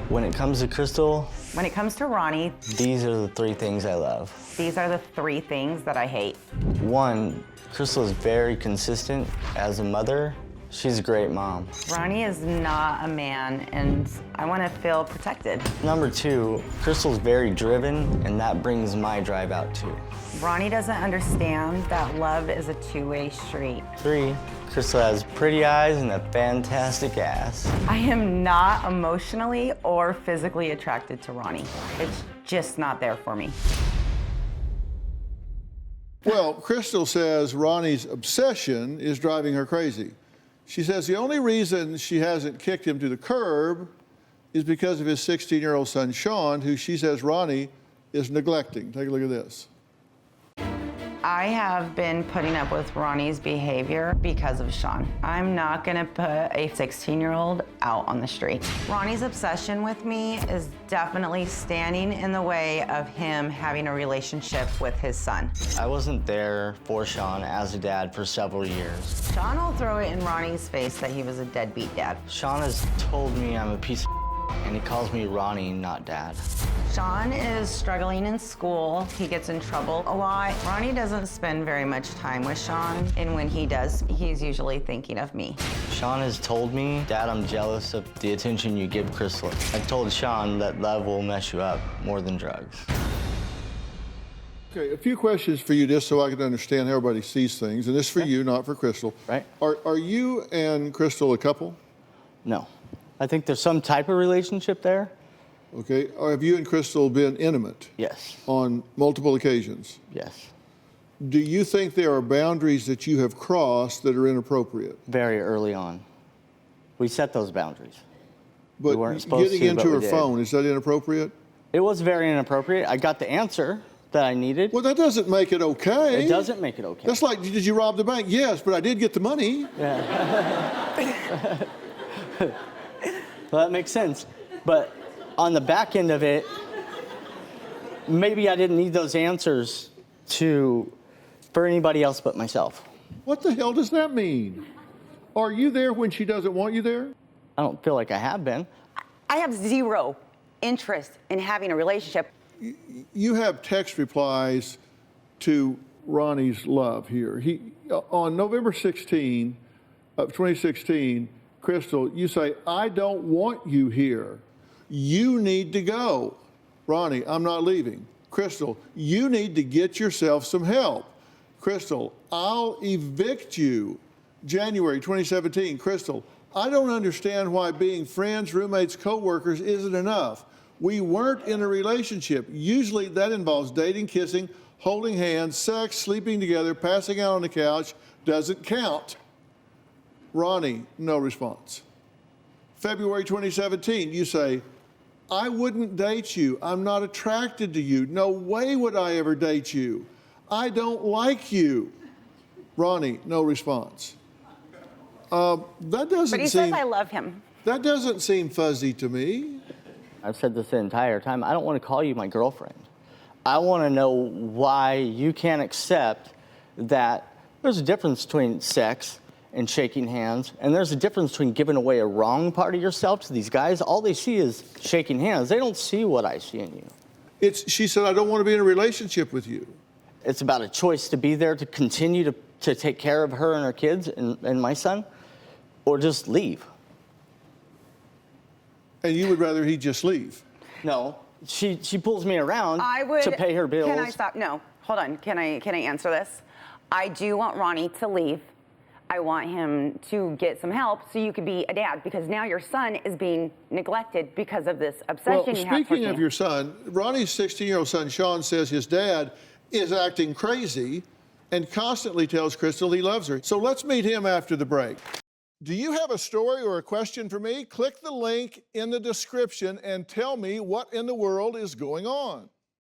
When it comes to Crystal, When it comes to Ronnie, these are the three things I love. these are the three things that I hate. One, Crystal is very consistent as a mother. She's a great mom. Ronnie is not a man, and I want to feel protected. Number two, Crystal's very driven, and that brings my drive out too. Ronnie doesn't understand that love is a two-way street. Three, Crystal has pretty eyes and a fantastic ass. I am not emotionally or physically attracted to Ronnie. It's just not there for me. Well, Crystal says Ronnie's obsession is driving her crazy. She says the only reason she hasn't kicked him to the curb is because of his 16-year-old son, Shawn, who she says Ronnie is neglecting. Take a look at this. I have been putting up with Ronnie's behavior because of Shawn. I'm not gonna put a 16-year-old out on the street. Ronnie's obsession with me is definitely standing in the way of him having a relationship with his son. I wasn't there for Shawn as a dad for several years. Shawn will throw it in Ronnie's face that he was a deadbeat dad. Shawn has told me I'm a piece of and he calls me Ronnie, not Dad. Shawn is struggling in school. He gets in trouble a lot. Ronnie doesn't spend very much time with Shawn, and when he does, he's usually thinking of me. Shawn has told me, Dad, I'm jealous of the attention you give Crystal. I've told Shawn that love will mess you up more than drugs. Okay, a few questions for you just so I can understand how everybody sees things, and this is for you, not for Crystal. Right. Are you and Crystal a couple? No. I think there's some type of relationship there. Okay, or have you and Crystal been intimate? Yes. On multiple occasions? Yes. Do you think there are boundaries that you have crossed that are inappropriate? Very early on. We set those boundaries. But we weren't supposed getting to, but into her we did. phone, is that inappropriate? It was very inappropriate. I got the answer that I needed. Well, that doesn't make it okay. It doesn't make it okay. That's like, did you rob the bank? Yes, but I did get the money. Yeah. Well, that makes sense. But on the back end of it, maybe I didn't need those answers for anybody else but myself. What the hell does that mean? Are you there when she doesn't want you there? I don't feel like I have been. I have zero interest in having a relationship. You have text replies to Ronnie's love here. On November 16 of 2016, Crystal, you say, I don't want you here. You need to go. Ronnie, I'm not leaving. Crystal, you need to get yourself some help. Crystal, I'll evict you. January 2017, Crystal, I don't understand why being friends, roommates, co-workers isn't enough. We weren't in a relationship. Usually that involves dating, kissing, holding hands, sex, sleeping together, passing out on the couch. Doesn't count. Ronnie, no response. February 2017, you say, I wouldn't date you. I'm not attracted to you. No way would I ever date you. I don't like you. Ronnie, no response. That doesn't But he seem, says I love him. that doesn't seem fuzzy to me. I've said this the entire time. I don't want to call you my girlfriend. I want to know why you can't accept that there's a difference between sex and shaking hands, and there's a difference between giving away a wrong part of yourself to these guys. All they see is shaking hands. They don't see what I see in you. She said, I don't want to be in a relationship with you. It's about a choice to be there to continue to take care of her and her kids and my son, or just leave. And you would rather he just leave? No, she pulls me around I would. to pay her bills. Can I stop? No, hold on. Can I answer this? I do want Ronnie to leave. I want him to get some help so you could be a dad, because now your son is being neglected because of this obsession you have for speaking me. of your son, Ronnie's 16-year-old son, Shawn, says his dad is acting crazy and constantly tells Crystal he loves her. So let's meet him after the break. Do you have a story or a question for me? Click the link in the description and tell me what in the world is going on.